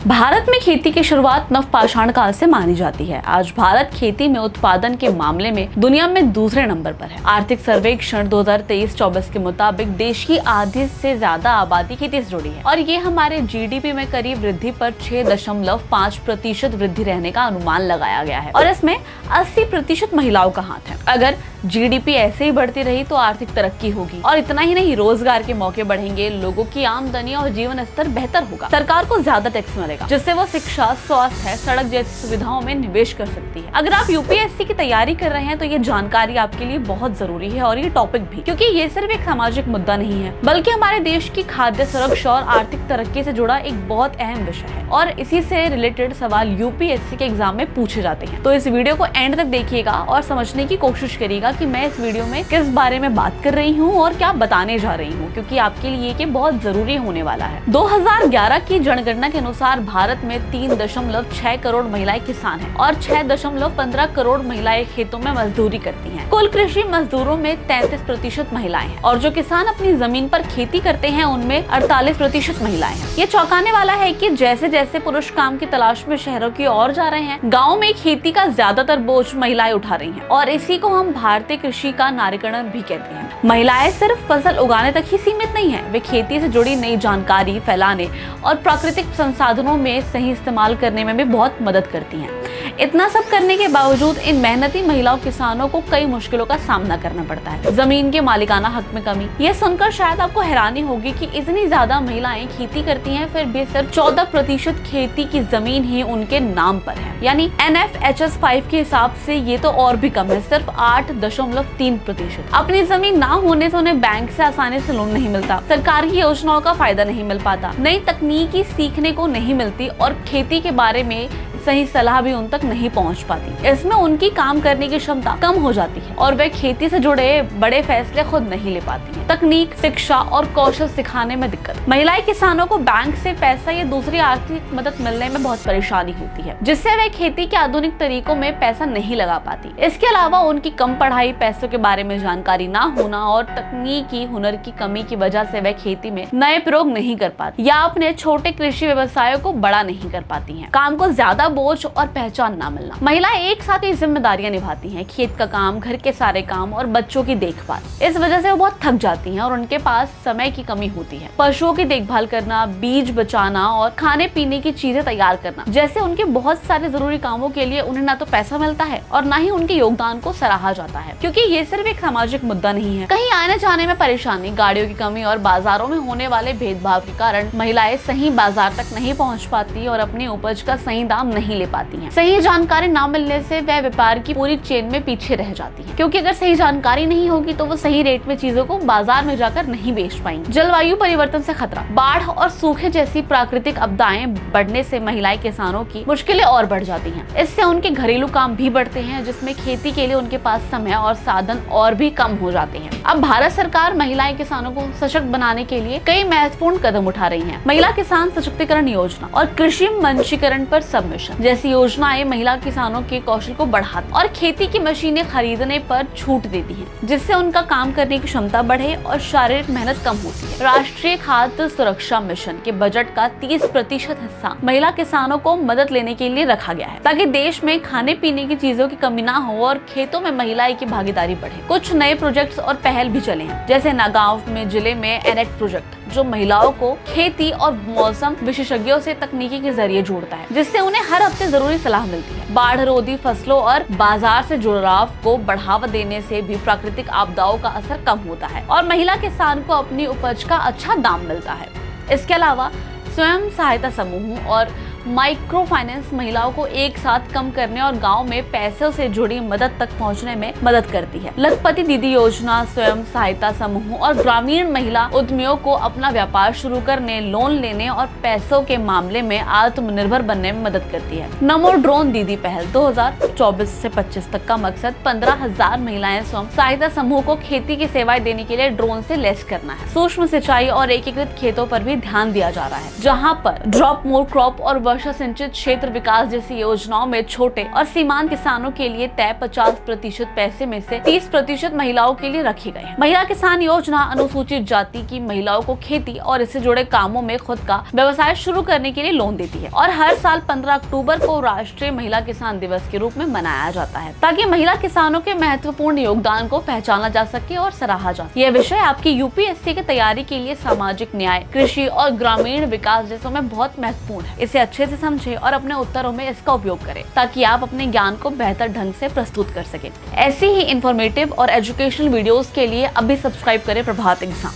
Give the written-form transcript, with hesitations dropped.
भारत में खेती की शुरुआत नवपाषाण काल से मानी जाती है। आज भारत खेती में उत्पादन के मामले में दुनिया में दूसरे नंबर पर है। आर्थिक सर्वेक्षण 2023-24 के मुताबिक देश की आधी से ज्यादा आबादी खेती से जुड़ी है और ये हमारे जीडीपी में करीब वृद्धि पर 6.5% वृद्धि रहने का अनुमान लगाया गया है और इसमें 80% महिलाओं का हाथ है। अगर जीडीपी ऐसे ही बढ़ती रही तो आर्थिक तरक्की होगी और इतना ही नहीं, रोजगार के मौके बढ़ेंगे, लोगों की आमदनी और जीवन स्तर बेहतर होगा। सरकार को ज्यादा टैक्स मिलेगा जिससे वो शिक्षा, स्वास्थ्य, सड़क जैसी सुविधाओं में निवेश कर सकती है। अगर आप यूपीएससी की तैयारी कर रहे हैं तो ये जानकारी आपके लिए बहुत जरूरी है और ये टॉपिक भी, क्योंकि ये सिर्फ एक सामाजिक मुद्दा नहीं है बल्कि हमारे देश की खाद्य सुरक्षा और आर्थिक तरक्की से जुड़ा एक बहुत अहम विषय है और इसी से रिलेटेड सवाल यूपीएससी के एग्जाम में पूछे जाते हैं। तो इस वीडियो को एंड तक देखिएगा और समझने की कोशिश करिएगा कि मैं इस वीडियो में किस बारे में बात कर रही हूँ और क्या बताने जा रही हूँ, क्योंकि आपके लिए ये बहुत जरूरी होने वाला है। 2011 की जनगणना के अनुसार भारत में 3.6 करोड़ महिलाएं किसान हैं और 6.15 करोड़ महिलाएं खेतों में मजदूरी करती हैं। कुल कृषि मजदूरों में 33% महिलाएं हैं और जो किसान अपनी जमीन पर खेती करते हैं उनमें 48% महिलाएं हैं। ये चौंकाने वाला है कि जैसे जैसे पुरुष काम की तलाश में शहरों की ओर जा रहे हैं, गाँव में खेती का ज्यादातर बोझ महिलाएं उठा रही है और इसी को हम भारतीय कृषि का नारीकरण भी कहते हैं। महिलाएं सिर्फ फसल उगाने तक ही सीमित नहीं है, वे खेती से जुड़ी नई जानकारी फैलाने और प्राकृतिक संसाधनों में सही इस्तेमाल करने में भी बहुत मदद करती हैं। इतना सब करने के बावजूद इन मेहनती महिलाओं किसानों को कई मुश्किलों का सामना करना पड़ता है। जमीन के मालिकाना हक में कमी, यह सुनकर शायद आपको हैरानी होगी कि इतनी ज्यादा महिलाएं खेती करती हैं फिर भी सिर्फ 14% खेती की जमीन ही उनके नाम पर है। यानी NFHS 5 के हिसाब से ये तो और भी कम है, सिर्फ 8.3%। अपनी जमीन ना होने से उन्हें बैंक से आसानी से लोन नहीं मिलता, सरकार की योजनाओं का फायदा नहीं मिल पाता, नई तकनीकी सीखने को नहीं मिलती और खेती के बारे में सही सलाह भी उन तक नहीं पहुंच पाती। इसमें उनकी काम करने की क्षमता कम हो जाती है और वे खेती से जुड़े बड़े फैसले खुद नहीं ले पाती हैं। तकनीक, शिक्षा और कौशल सिखाने में दिक्कत, महिलाएं किसानों को बैंक से पैसा या दूसरी आर्थिक मदद मिलने में बहुत परेशानी होती है जिससे वे खेती के आधुनिक तरीकों में पैसा नहीं लगा पाती। इसके अलावा उनकी कम पढ़ाई, पैसों के बारे में जानकारी ना होना और तकनीकी हुनर की कमी की वजह से वे खेती में नए प्रयोग नहीं कर पाती या अपने छोटे कृषि व्यवसायों को बड़ा नहीं कर पाती है। काम को ज्यादा बोझ और पहचान ना मिलना, महिलाएं एक साथ ही जिम्मेदारियां निभाती हैं, खेत का काम, घर के सारे काम और बच्चों की देखभाल। इस वजह से वो बहुत थक जाती हैं और उनके पास समय की कमी होती है। पशुओं की देखभाल करना, बीज बचाना और खाने पीने की चीजें तैयार करना जैसे उनके बहुत सारे जरूरी कामों के लिए उन्हें ना तो पैसा मिलता है और ना ही उनके योगदान को सराहा जाता है, क्योंकि ये सिर्फ एक सामाजिक मुद्दा नहीं है। कहीं आने जाने में परेशानी, गाड़ियों की कमी और बाजारों में होने वाले भेदभाव के कारण महिलाएं सही बाजार तक नहीं पहुँच पाती और अपनी उपज का सही दाम नहीं ले पाती हैं। सही जानकारी ना मिलने से वह व्यापार की पूरी चेन में पीछे रह जाती है, क्योंकि अगर सही जानकारी नहीं होगी तो वो सही रेट में चीजों को बाजार में जाकर नहीं बेच पाएंगी। जलवायु परिवर्तन से खतरा, बाढ़ और सूखे जैसी प्राकृतिक आपदाएं बढ़ने से महिलाएं किसानों की मुश्किलें और बढ़ जाती हैं। इससे उनके घरेलू काम भी बढ़ते हैं जिसमें खेती के लिए उनके पास समय और साधन और भी कम हो जाते हैं। अब भारत सरकार महिलाएं किसानों को सशक्त बनाने के लिए कई महत्वपूर्ण कदम उठा रही है। महिला किसान सशक्तिकरण योजना और कृषि मंचीकरण पर सब मिशन जैसी योजनाएं महिला किसानों के कौशल को बढ़ाती और खेती की मशीनें खरीदने पर छूट देती हैं, जिससे उनका काम करने की क्षमता बढ़े और शारीरिक मेहनत कम होती है। राष्ट्रीय खाद्य सुरक्षा मिशन के बजट का 30% हिस्सा महिला किसानों को मदद लेने के लिए रखा गया है ताकि देश में खाने पीने की चीजों की कमी ना हो और खेतों में महिलाएं की भागीदारी बढ़े। कुछ नए प्रोजेक्ट्स और पहल भी चले हैं, जैसे नागांव में जिले में एनेक्ट प्रोजेक्ट जो महिलाओं को खेती और मौसम विशेषज्ञों से तकनीकी के जरिए जोड़ता है, जिससे उन्हें हर हफ्ते जरूरी सलाह मिलती है। बाढ़ रोधी फसलों और बाजार से जुड़ाव को बढ़ावा देने से भी प्राकृतिक आपदाओं का असर कम होता है और महिला किसान को अपनी उपज का अच्छा दाम मिलता है। इसके अलावा स्वयं सहायता समूह और माइक्रो फाइनेंस महिलाओं को एक साथ कम करने और गांव में पैसों से जुड़ी मदद तक पहुंचने में मदद करती है। लखपति दीदी योजना स्वयं सहायता समूह और ग्रामीण महिला उद्यमियों को अपना व्यापार शुरू करने, लोन लेने और पैसों के मामले में आत्मनिर्भर बनने में मदद करती है। नमो ड्रोन दीदी पहल 2024 से 25 तक का मकसद 15,000 महिलाएं स्वयं सहायता समूह को खेती की सेवाएं देने के लिए ड्रोन से लैस करना है। सूक्ष्म सिंचाई और एकीकृत खेतों पर भी ध्यान दिया जा रहा है, जहाँ पर ड्रॉप मोर क्रॉप और वर्षा सिंचित क्षेत्र विकास जैसी योजनाओं में छोटे और सीमांत किसानों के लिए तय 50% पैसे में से 30% महिलाओं के लिए रखे गए। महिला किसान योजना अनुसूचित जाति की महिलाओं को खेती और इससे जुड़े कामों में खुद का व्यवसाय शुरू करने के लिए लोन देती है और हर साल 15 अक्टूबर को राष्ट्रीय महिला किसान दिवस के रूप में मनाया जाता है, ताकि महिला किसानों के महत्वपूर्ण योगदान को पहचाना जा सके और सराहा जा सके। यह विषय आपकी यूपीएससी की तैयारी के लिए सामाजिक न्याय, कृषि और ग्रामीण विकास जैसों में बहुत महत्वपूर्ण है। इसे अच्छे से समझें और अपने उत्तरों में इसका उपयोग करें, ताकि आप अपने ज्ञान को बेहतर ढंग से प्रस्तुत कर सकें। ऐसी ही इंफॉर्मेटिव और एजुकेशनल वीडियोस के लिए अभी सब्सक्राइब करें प्रभात एग्जाम।